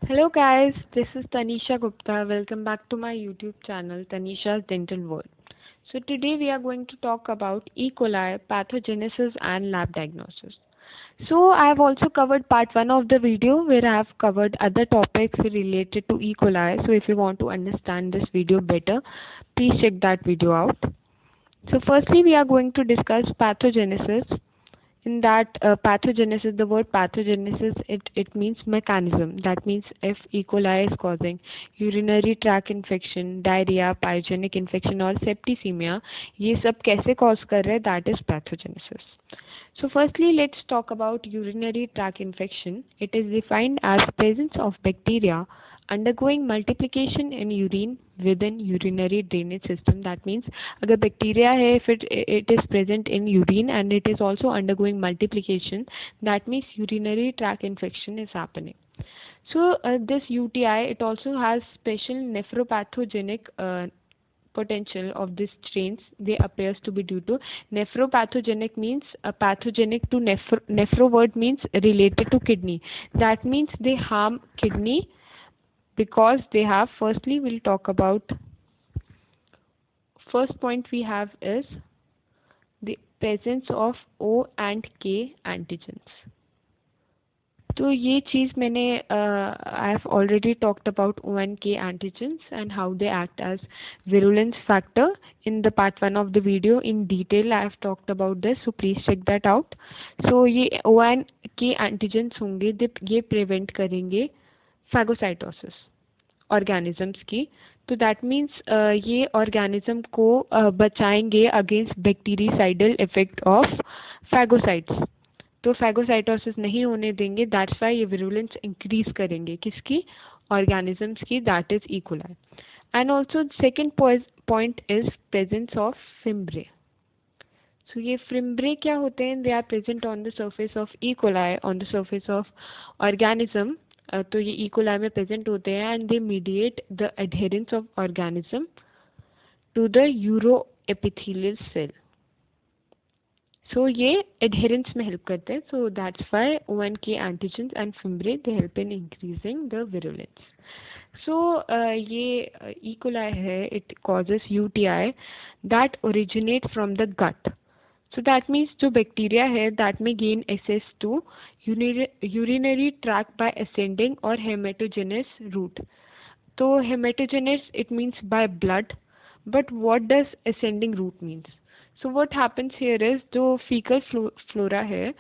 Hello guys, this is Tanisha Gupta. Welcome back to my YouTube channel Tanisha's Dental World. So today we are going to talk about E. coli, pathogenesis and lab diagnosis. So I have also covered part 1 of the video where I have covered other topics related to E. coli. So if you want to understand this video better, please check that video out. So firstly we are going to discuss pathogenesis. In that pathogenesis, the word pathogenesis, it means mechanism. That means if E. coli is causing urinary tract infection, diarrhea, pyogenic infection और septicemia, ये सब कैसे cause कर रहे हैं, that is pathogenesis. So firstly, let's talk about urinary tract infection. It is defined as presence of bacteria undergoing multiplication in urine within urinary drainage system. That means अगर bacteria है, if it is present in urine and it is also undergoing multiplication, that means urinary tract infection is happening. So this UTI, it also has special nephropathogenic potential of these strains. They appears to be due to nephropathogenic means pathogenic to nephro word means related to kidney. That means they harm kidney because they have, firstly we'll talk about, first point we have is the presence of O and K antigens. तो ये चीज़ मैंने I have already talked about O and K antigens and how they act as virulence factor in the part 1 of the video. In detail I have talked about this, so please check that out. So ये O and K antigens होंगे, ये prevent करेंगे phagocytosis organisms की. तो that means ये organism को बचाएंगे against bactericidal effect of phagocytes. तो फैगोसाइटोसिस नहीं होने देंगे. दैट्स वाई ये विरुलेंस इंक्रीज करेंगे किसकी, ऑर्गेनिजम्स की, that is E. coli. And also second point is presence of fimbriae. So ये फिम्ब्रे क्या होते हैं, they are present on the surface of E. coli, on the surface of organism. तो ये E. coli में present होते हैं and they mediate the adherence of organism to the uro epithelial cell. So ये adherence में help करते हैं. So that's why O and K antigens and fimbriae they help in increasing the virulence. So ये E. coli है, it causes UTI that originate from the gut. So that means जो bacteria है that may gain access to urinary tract by ascending or hematogenous route. तो hematogenous it means by blood, but what does ascending route means? So what happens here is जो fecal flora है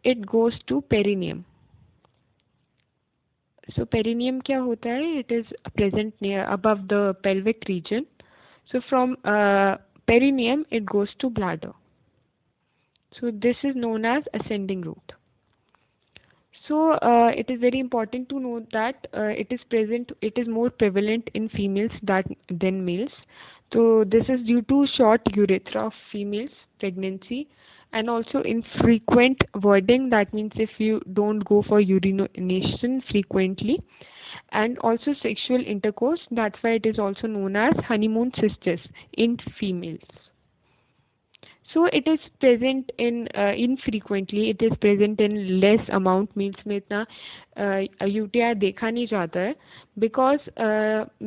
it goes to perineum. So perineum क्या होता है, it is present near above the pelvic region. So from perineum it goes to bladder. So this is known as ascending route. So it is very important to note that it is more prevalent in females than males. So this is due to short urethra of females, pregnancy, and also infrequent voiding. That means if you don't go for urination frequently, and also sexual intercourse. That's why it is also known as honeymoon cystis in females. So it is present in infrequently. It is present in less amount. means में इतना UTI देखा नहीं जाता है because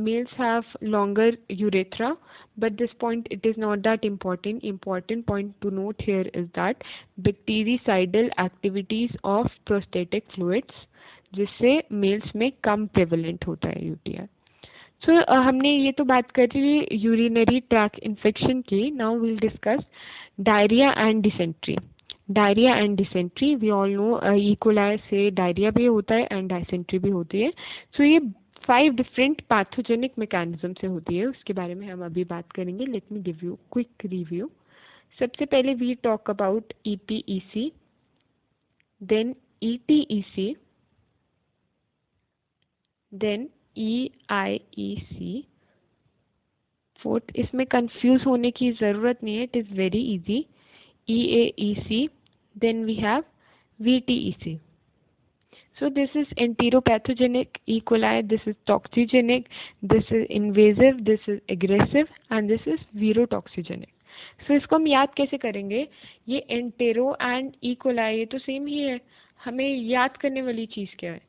males have longer urethra. But this point it is not that important. Important point to note here is that bactericidal activities of prostatic fluids जिससे males में कम prevalent होता है UTI. सो हमने ये तो बात कर ली यूरिनरी ट्रैक इन्फेक्शन की. Now will discuss diarrhoea and dysentery. Diarrhoea and dysentery we all know E. coli से डायरिया भी होता है एंड डिसेंट्री भी होती है. सो ये 5 डिफरेंट पैथोजेनिक मैकेनिज्म से होती है, उसके बारे में हम अभी बात करेंगे. Let me give you quick review. सबसे पहले we talk about EPEC, then ETEC, then EIEC. Fourth, इसमें कंफ्यूज होने की ज़रूरत नहीं है, it is very easy. EAEC, then we have VTEC. So this is enteropathogenic E. coli, this is toxigenic, this is invasive, this is aggressive and this is virotoxigenic. So इसको हम याद कैसे करेंगे, ये एंटेरो एंड E. coli ये तो same ही है. हमें याद करने वाली चीज़ क्या है,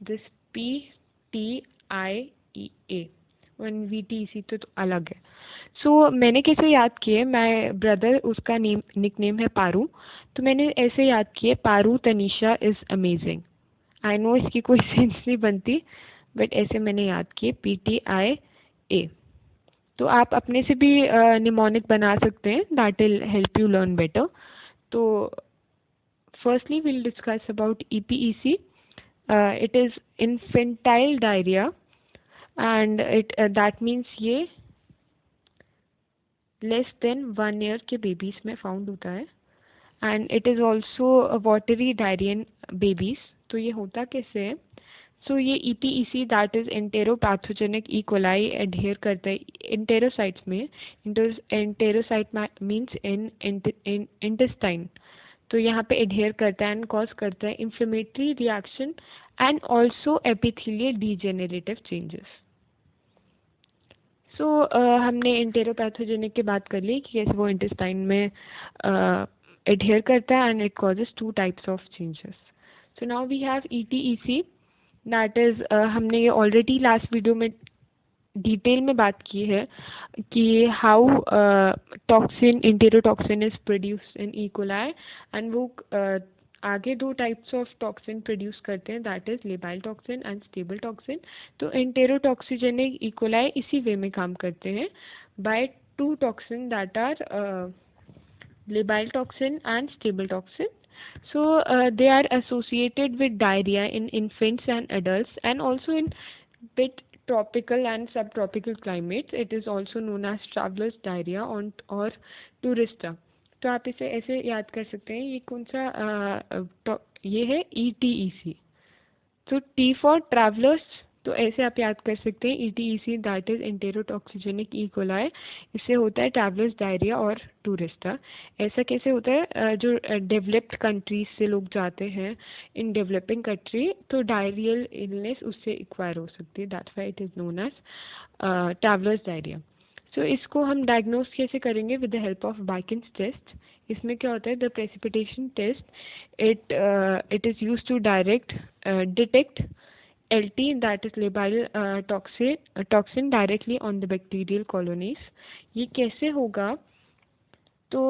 this P VTIEA, one VTEC तो अलग है। सो मैंने कैसे याद किए, माय ब्रदर, उसका निकनेम है पारू, तो मैंने ऐसे याद किए, Paru Tanisha is amazing. I know इसकी कोई सेंस नहीं बनती, बट ऐसे मैंने याद किए, PTIA। तो आप अपने से भी निमोनिक बना सकते हैं, that will help you learn better. तो firstly will discuss about EPEC. It is infantile diarrhea, and that means ये लेस देन 1 ईयर के बेबीज में फाउंड होता है, and it is also watery diarrhoea in babies. तो ये होता कैसे है? सो ये EPEC that is enteropathogenic E coli adhere करता है इंटेरोसाइट्स में। Enterocyte means in intestine. तो यहाँ पे एडहेयर करता है एंड कॉज करता है inflammatory reaction and also epithelial degenerative changes. So हमने इंटेरोपैथोजेनिक की बात कर ली कि कैसे वो इंटेस्टाइन में एडहेयर करता है and it causes 2 types of changes. So now we have ETEC, that is हमने ये ऑलरेडी लास्ट वीडियो में डिटेल में बात की है कि how toxin enterotoxin is produce in E coli, and वो आगे 2 टाइप्स ऑफ टॉक्सिन प्रोड्यूस करते हैं, that is labile toxin and stable toxin. तो इंटेरोटॉक्सिजेनिक ई कोलाई इसी वे में काम करते हैं, by 2 toxin that are labile toxin and stable toxin. So they are associated with diarrhea in infants and adults, and also in bit tropical and subtropical climates. It is also known as traveler's diarrhea or tourista. तो आप इसे ऐसे याद कर सकते हैं, ये कौन सा ये है ETEC। तो T फॉर ट्रैवलर्स, तो ऐसे आप याद कर सकते हैं ETEC that is enterotoxigenic E coli, इससे होता है ट्रैवलर्स डायरिया और टूरिस्टा। ऐसा कैसे होता है? जो डेवलप्ड कंट्रीज से लोग जाते हैं इन डेवलपिंग कंट्री, तो डायरियल इलनेस उससे एक्वायर हो सकती है, that's why it is known as travellers diarrhoea. So इसको हम डायग्नोज कैसे करेंगे? With the help of Biken's test. इसमें क्या होता है? The precipitation test, it is used to detect LT, that is labile toxin directly on the bacterial colonies. ये कैसे होगा? तो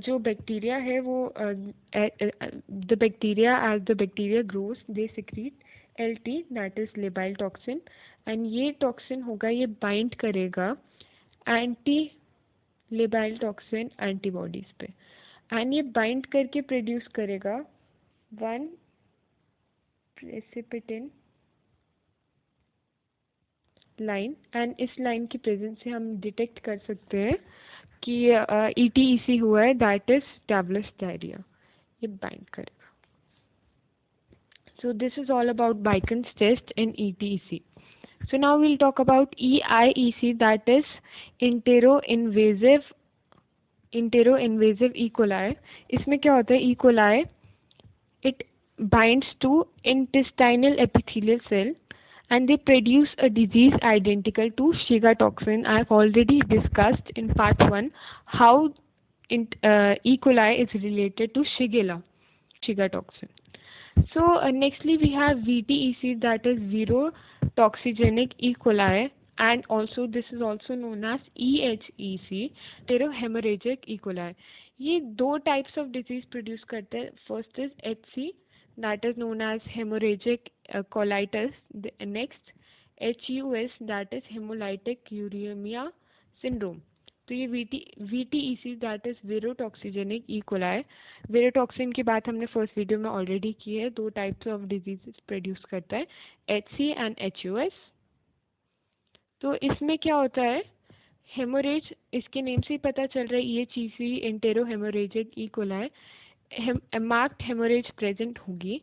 जो बैक्टीरिया है वो the bacteria as the bacteria grows they secrete LT, that is labile toxin, and ये toxin होगा, ये बाइंड करेगा एंटी लेबाइल टॉक्सिन एंटीबॉडीज पे, एंड ये बाइंड करके प्रोड्यूस करेगा 1 प्रेसिपिटेंट लाइन, एंड इस लाइन की प्रेजेंस से हम डिटेक्ट कर सकते हैं कि ETEC हुआ है, दैट इज ट्रैवलर्स डायरिया, ये बाइंड करेगा। So this is all about Biken's test in ETEC. So now we'll talk about EIEC, that is enteroinvasive E. coli. इसमें क्या होता है? E. coli, it binds to intestinal epithelial cell and they produce a disease identical to Shiga toxin. I have already discussed in part 1 how E. coli is related to Shigella, Shiga toxin. So nextly we have VTEC, that is virotoxigenic E. coli, and also this is also known as EHEC, enterohemorrhagic E. coli. ये 2 types of disease produce करते हैं। First is HC, that is known as haemorrhagic colitis, next HUS, that is haemolytic uraemia syndrome. तो ये VTEC that is verotoxigenic E coli. Verotoxin की बात हमने first video में already की है, 2 टाइप्स ऑफ डिजीजेस प्रोड्यूस करता है, HC एंड HUS। तो इसमें क्या होता है? हेमोरेज, इसके नेम से ही पता चल रहा है, ये चीज़ ही enterohaemorrhagic E coli, marked haemorrhage present होगी।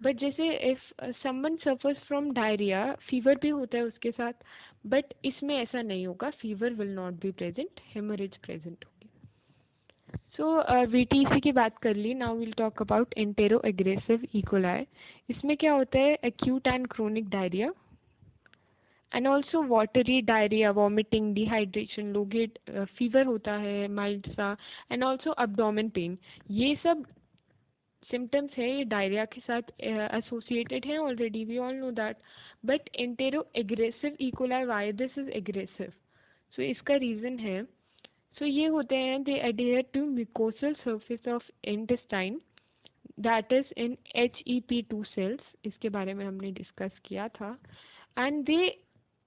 बट जैसे if someone suffers from diarrhoea, fever भी होता है उसके साथ, बट इसमें ऐसा नहीं होगा, fever will not be present, haemorrhage present होगी। सो VTEC की बात कर ली, now will talk about entero aggressive E coli. इसमें क्या होता है? Acute and chronic diarrhoea and also watery diarrhoea, vomiting, dehydration, low grade fever होता है माइल्ड सा, एंड ऑल्सो अब्डोमेन पेन। ये सब सिम्टम्स है ये डायरिया के साथ एसोसिएटेड हैं already, we all know that. But entero aggressive E coli, why this is aggressive? So इसका रीज़न है, सो ये होते हैं they adhere to mucosal surface of intestine that is in HEP2 cells, इसके बारे में हमने डिस्कस किया था. एंड दे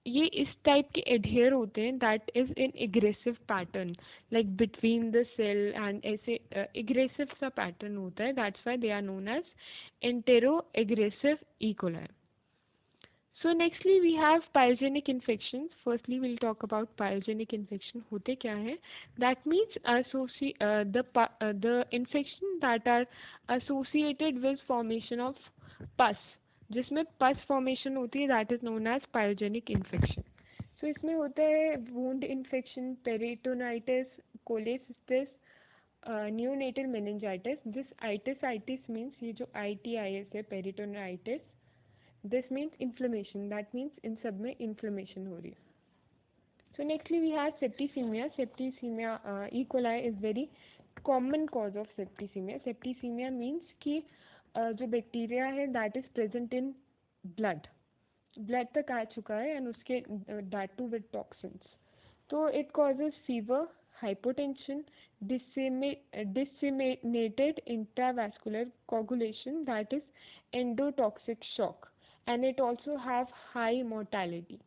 ये इस टाइप के एडहेयर होते हैं that is in aggressive pattern, like between the cell, and ऐसे एग्रेसिव सा पैटर्न होता है, that's why they are known as entero aggressive E coli. So nextly we have pyogenic infections. Firstly we'll talk about pyogenic infection. होते क्या है? That means the infection that are associated with formation of pus. जिसमें pus formation होती है, that is known as pyogenic infection. So इसमें होता है wound infection, peritonitis, cholecystis, neonatal meningitis. This itis means ये जो itis है peritonitis, this means inflammation, that means इन सब में inflammation हो रही है. So nextly we have septicemia. Septicemia E. coli is very common cause of septicemia. Septicemia means कि जो बैक्टीरिया है that is present in blood तक आ चुका है and उसके that too with toxins. तो it causes fever, hypotension, disseminated intravascular coagulation, that is endotoxic shock, and it also have high mortality.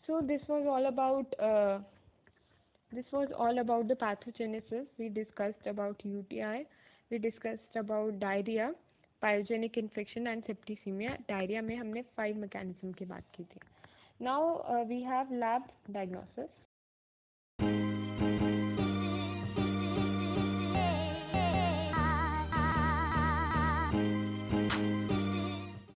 So this was all about the pathogenesis. We discussed about UTI, we discussed about diarrhea, pyogenic infection and septicemia. Diarrhea में हमने 5 mechanism की बात की थी. Now we have lab diagnosis.